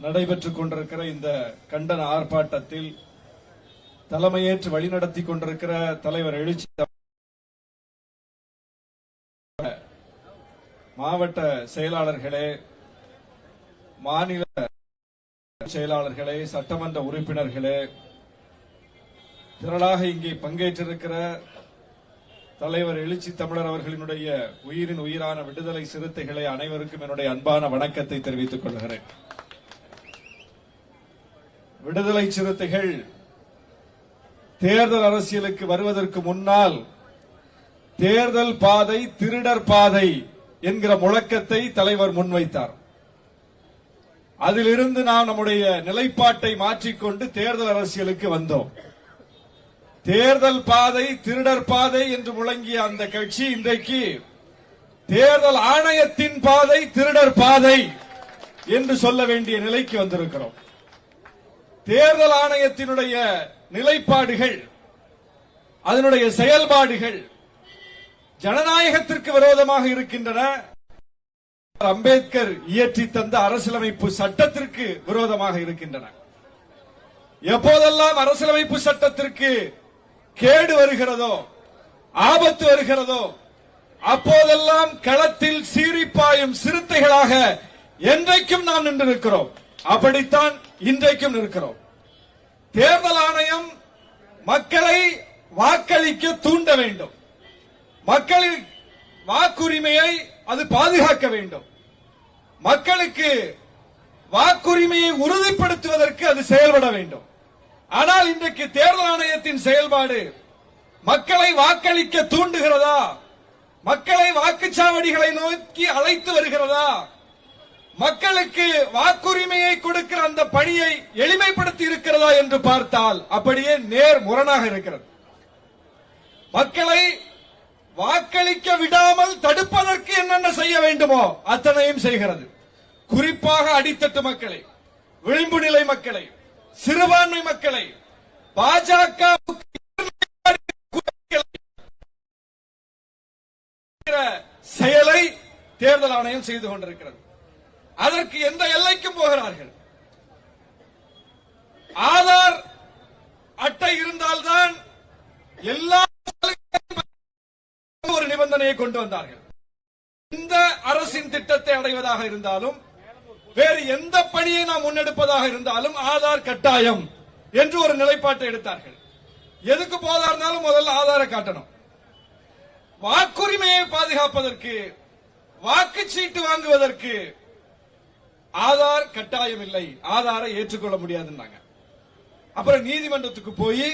நடைபெற்றுக் கொண்டிருக்கிற இந்த கண்டன ஆர்ப்பாட்டத்தில் தலைமையேற்று வழிநடத்தி கொண்டிருக்கிற தலைவர் எழுச்சி மாவட்ட செயலாளர்களே, மாநில செயலாளர்களே, சட்டமன்ற உறுப்பினர்களே, திரளாக இங்கே பங்கேற்றிருக்கிற தலைவர் எழுச்சி தமிழர் அவர்களினுடைய உயிரின் உயிரான விடுதலை சிறுத்தைகளை அனைவருக்கும் என்னுடைய அன்பான வணக்கத்தை தெரிவித்துக் கொள்கிறேன். விடுதலை சிறுத்தைகள் தேர்தல் அரசியலுக்கு வருவதற்கு முன்னால் தேர்தல் பாதை திருடர் பாதை என்கிற முழக்கத்தை தலைவர் முன்வைத்தார். அதிலிருந்து நாம் நம்முடைய நிலைப்பாட்டை மாற்றிக்கொண்டு தேர்தல் அரசியலுக்கு வந்தோம். தேர்தல் பாதை திருடர் பாதை என்று முழங்கிய அந்த கட்சி இன்றைக்கு தேர்தல் ஆணையத்தின் பாதை திருடர் பாதை என்று சொல்ல வேண்டிய நிலைக்கு வந்திருக்கிறோம். தேர்தல் ஆணையத்தினுடைய நிலைப்பாடுகள், அதனுடைய செயல்பாடுகள் ஜனநாயகத்திற்கு விரோதமாக இருக்கின்றன. அம்பேத்கர் இயற்றி தந்த அரசியலமைப்பு சட்டத்திற்கு விரோதமாக இருக்கின்றன. எப்போதெல்லாம் அரசியலமைப்பு சட்டத்திற்கு கேடு வருகிறதோ, ஆபத்து வருகிறதோ, அப்போதெல்லாம் களத்தில் சீறிப்பாயும் சிறுத்தைகளாக என்றைக்கும் நாம் நின்றிருக்கிறோம். அப்படித்தான் இன்றைக்கும் இருக்கிறோம். தேர்தல் ஆணையம் மக்களை வாக்களிக்க தூண்ட வேண்டும். மக்களின் வாக்குரிமையை அது பாதுகாக்க வேண்டும். மக்களுக்கு வாக்குரிமையை உறுதிப்படுத்துவதற்கு அது செயல்பட வேண்டும். ஆனால் இன்றைக்கு தேர்தல் ஆணையத்தின் செயல்பாடு மக்களை வாக்களிக்க தூண்டுகிறதா, மக்களை வாக்குச்சாவடிகளை நோக்கி அழைத்து வருகிறதா, மக்களுக்கு வாக்குரிமையை கொடுக்கிற அந்த பணியை எளிமைப்படுத்தி இருக்கிறதா என்று பார்த்தால் அப்படியே நேர் முரணாக இருக்கிறது. மக்களை வாக்களிக்க விடாமல் தடுப்பதற்கு என்னென்ன செய்ய வேண்டுமோ அத்தனையும் செய்கிறது. குறிப்பாக அடித்தட்டு மக்களை, விளிம்பு நிலை மக்களை, சிறுபான்மை மக்களை பாஜக செயலை தேர்தல் ஆணையம் செய்து கொண்டிருக்கிறது. அதற்கு எந்த எல்லைக்கும் போகிறார்கள். ஆதார் அட்டை இருந்தால்தான் எல்லா ஒரு நிபந்தனையை கொண்டு வந்தார்கள். இந்த அரசின் திட்டத்தை அடைவதாக இருந்தாலும், வேறு எந்த பணியை நாம் முன்னெடுப்பதாக இருந்தாலும் ஆதார் கட்டாயம் என்று ஒரு நிலைப்பாட்டை எடுத்தார்கள். எதுக்கு போதா இருந்தாலும் முதல்ல ஆதாரை காட்டணும். வாக்குரிமையை பாதுகாப்பதற்கு, வாக்குச்சீட்டு வாங்குவதற்கு ஆதார் கட்டாயம் இல்லை, ஆதாரை ஏற்றுக்கொள்ள முடியாதுன்னாங்க. அப்புறம் நீதிமன்றத்துக்கு போய்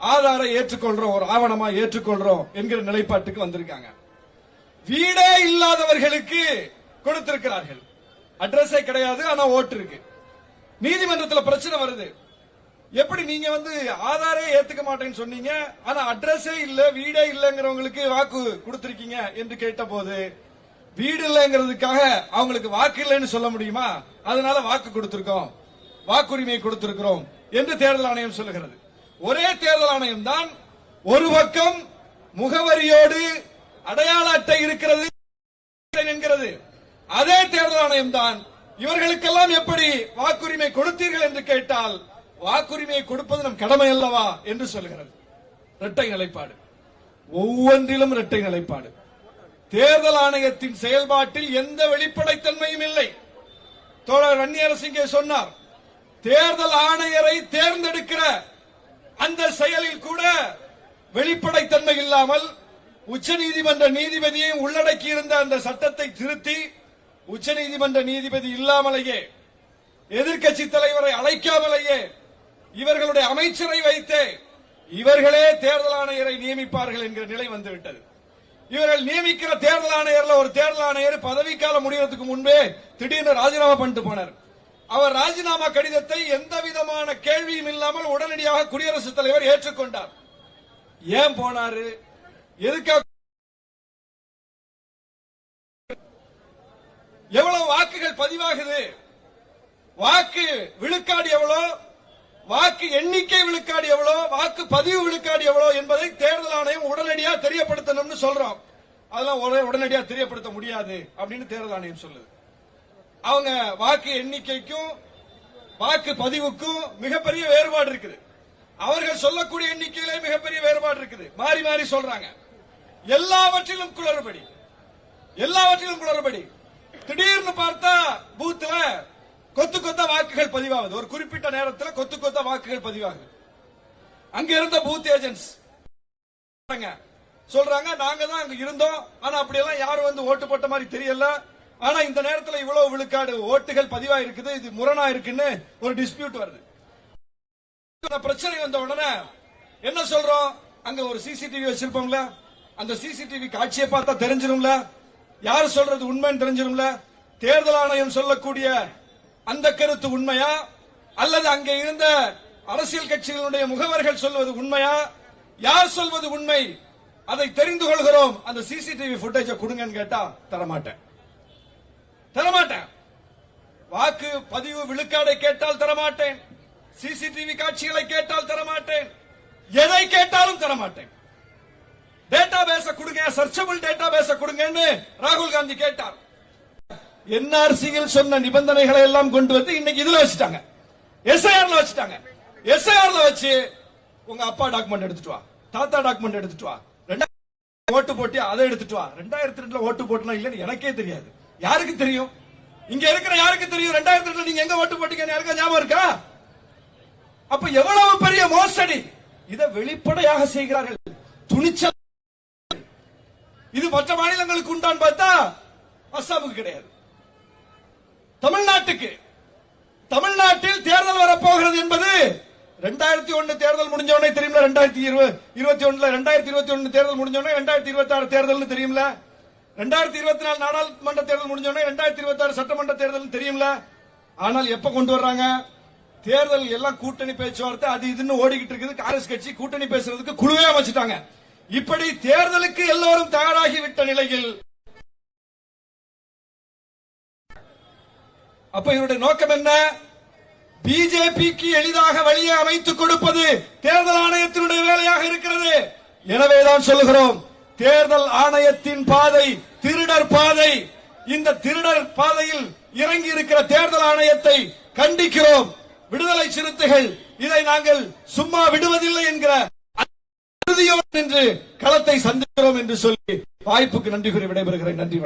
ஆதாரை ஏற்றுக்கொள்றோம், ஒரு ஆவணமா ஏற்றுக்கொள்றோம் என்கிற நிலைப்பாட்டுக்கு வந்திருக்காங்க. வீடே இல்லாதவர்களுக்கு கொடுத்திருக்கிறார்கள். அட்ரஸே கிடையாது, ஆனா ஓட்டு இருக்கு. நீதிமன்றத்தில் பிரச்சனை வருது. எப்படி நீங்க ஆதாரே ஏத்துக்க மாட்டேன்னு சொன்னீங்க, ஆனா அட்ரஸே இல்ல, வீடே இல்லங்கிறவங்களுக்கு வாக்கு கொடுத்திருக்கீங்க என்று கேட்ட போது, வீடு இல்லைங்கிறதுக்காக அவங்களுக்கு வாக்கு இல்லைன்னு சொல்ல முடியுமா? அதனால வாக்கு கொடுத்திருக்கோம், வாக்குரிமையை கொடுத்திருக்கிறோம் என்று தேர்தல் ஆணையம் சொல்லுகிறது. ஒரே தேர்தல் ஆணையம் தான் ஒரு பக்கம் முகவரியோடு அடையாள அட்டை இருக்கிறது என்கிறது. அதே தேர்தல் ஆணையம் தான் இவர்களுக்கெல்லாம் எப்படி வாக்குரிமை கொடுத்தீர்கள் என்று கேட்டால், வாக்குரிமையை கொடுப்பது நம் கடமை அல்லவா என்று சொல்கிறது. இரட்டை நிலைப்பாடு, ஒவ்வொன்றிலும் இரட்டை நிலைப்பாடு. தேர்தல் ஆணையத்தின் செயல்பாட்டில் எந்த வெளிப்படைத்தன்மையும் இல்லை. தோழர் வன்னியரசிங்கே சொன்னார், தேர்தல் ஆணையரை தேர்ந்தெடுக்கிற அந்த செயலில் கூட வெளிப்படைத்தன்மை இல்லாமல் உச்சநீதிமன்ற நீதிபதியை உள்ளடக்கி இருந்த அந்த சட்டத்தை திருத்தி, உச்சநீதிமன்ற நீதிபதி இல்லாமலேயே, எதிர்க்கட்சி தலைவரை அழைக்காமலேயே, இவர்களுடைய அமைச்சரை வைத்தே இவர்களே தேர்தல் ஆணையரை நியமிப்பார்கள் என்கிற நிலை வந்துவிட்டது. இவர்கள் நியமிக்கிற தேர்தல் ஆணையர்ல ஒரு தேர்தல் ஆணையர் பதவிக்காலம் முடிவதற்கு முன்பே திடீர்னு ராஜினாமா பண்ணிட்டு போனார். அவர் ராஜினாமா கடிதத்தை எந்த விதமான கேள்வியும் இல்லாமல் உடனடியாக குடியரசுத் தலைவர் ஏற்றுக்கொண்டார். ஏன் போனாரு, எதுக்காக, எவ்வளவு வாக்குகள் பதிவாகுது, வாக்கு விழுக்காடு எவ்வளோ, வாக்கு எண்ணிக்கை விழுக்காடு எவ்வளோ, வாக்கு பதிவு விழுக்காடு எவ்வளோ என்பதை தேர்தல் ஆணையம் உடனடியாக தெரியப்படுத்தணும்னு சொல்றோம். அதெல்லாம் உடனடியாக தெரியப்படுத்த முடியாது அப்படின்னு தேர்தல் ஆணையம் சொல்லுது. அவங்க வாக்கு எண்ணிக்கைக்கும் வாக்கு பதிவுக்கும் மிகப்பெரிய வேறுபாடு இருக்குது. அவர்கள் சொல்லக்கூடிய எண்ணிக்கையிலே மிகப்பெரிய வேறுபாடு இருக்குது. மாறி மாறி சொல்றாங்க. எல்லாவற்றிலும் குளறுபடி. திடீர்னு பார்த்தா பூத்துல கொத்து கொத்த வாக்குகள் பதிவாகுது. ஒரு குறிப்பிட்ட நேரத்தில் கொத்து கொத்த வாக்குகள் பதிவாகுது. அங்க இருந்த பூத் ஏஜென்ட்ஸ் சொல்றாங்க, நாங்க தான் அங்க இருந்தோம், ஆனா அப்படியெல்லாம் யாரும் வந்து ஓட்டு போட்ட மாதிரி தெரியல. ஆனா இந்த நேரத்தில் இவ்வளவு விழுக்காடு ஓட்டுகள் பதிவா இருக்குது, இது முரணா இருக்குன்னு ஒரு டிஸ்பியூட் வருது. பிரச்சனை வந்த உடனே என்ன சொல்றோம், அங்க ஒரு சிசிடிவி வச்சிருப்போம்ல, அந்த சிசிடிவி காட்சியை பார்த்தா தெரிஞ்சிரும்ல, யார் சொல்றது உண்மைன்னு தெரிஞ்சிரும்ல. தேர்தல் ஆணையம் சொல்லக்கூடிய அந்த கருத்து உண்மையா அல்லது அங்கே இருந்த அரசியல் கட்சிகளுடைய முகவர்கள் சொல்வது உண்மையா, யார் சொல்வது உண்மை, அதை தெரிந்து கொள்கிறோம். அந்த சிசிடிவி புட்டேஜ் கொடுங்கன்னு கேட்டா தரமாட்டேன். வாக்கு பதிவு விழுக்காடை கேட்டால் தரமாட்டேன், சிசிடிவி காட்சிகளை கேட்டால் தரமாட்டேன், எதை கேட்டாலும் தரமாட்டேன். டேட்டா பேஸ கொடுங்க, சர்ச்சபிள் டேட்டா பேஸ கொடுங்கன்னு ராகுல் காந்தி கேட்டார். என்ஆர்சியில் சொன்ன நிபந்தனைகளை எல்லாம் கொண்டு வந்து இன்னைக்கு இதுல வச்சுட்டாங்க, எஸ்ஐஆர்ல வச்சுட்டாங்க. எஸ்ஐஆர்ல வச்சு உங்க அப்பா டாக்குமெண்ட் எடுத்துட்டு வா, தாத்தா டாக்குமெண்ட் எடுத்துட்டு வா, 2000 ஓட்டு போட்டி அதை எடுத்துட்டு வா. 2002 ஓட்டு போட்டனா இல்லன்னு எனக்கே தெரியாது. யாருக்கு தெரியும்? இங்க இருக்கிற யாருக்கு தெரியும் 2002 நீங்க எங்க ஓட்டு போட்டீங்கன்னு யாருக்கா ஞாபகம் இருக்கா? அப்ப எவ்வளவு பெரிய மோசடி! இதை வெளிப்படையாக செய்கிறார்கள், துணிச்சல். இது மற்ற மாநிலங்களுக்கு உண்டான் பார்த்தா அஸ்ஸாமுக்கு கிடையாது. தமிழ்நாட்டில் தேர்தல் வரப்போகிறது என்பது 2001 தேர்தல் முடிஞ்ச உடனே தெரியும்ல, 2021 தேர்தல் முடிஞ்ச உடனே 2026 தேர்தல் தெரியும்ல, 2024 நாடாளுமன்ற தேர்தல் முடிஞ்ச உடனே 2026 சட்டமன்ற தேர்தல் தெரியும்ல. ஆனால் எப்ப கொண்டு வர்றாங்க? தேர்தல் எல்லாம் கூட்டணி பேச்சுவார்த்தை அது இதுன்னு ஓடிக்கிட்டு இருக்குது. காங்கிரஸ் கட்சி கூட்டணி பேசுறதுக்கு குழுவே அமைச்சிட்டாங்க. இப்படி தேர்தலுக்கு எல்லோரும் தயாராகிவிட்ட நிலையில் அப்ப இவருடைய நோக்கம் என்ன? பிஜேபிக்கு எளிதாக வழியை அமைத்துக் கொடுப்பது தேர்தல் ஆணையத்தினுடைய வேலையாக இருக்கிறது. எனவேதான் சொல்லுகிறோம், தேர்தல் ஆணையத்தின் பாதை திருடர் பாதை. இந்த திருடர் பாதையில் இறங்கி இருக்கிற தேர்தல் ஆணையத்தை கண்டிக்கிறோம். விடுதலை சிறுத்தைகள் இதை நாங்கள் சும்மா விடுவதில்லை என்கிற உறுதியோடு நின்று களத்தை சந்திக்கிறோம் என்று சொல்லி வாய்ப்புக்கு நன்றி கூறி விடைபெறுகிறேன். நன்றி.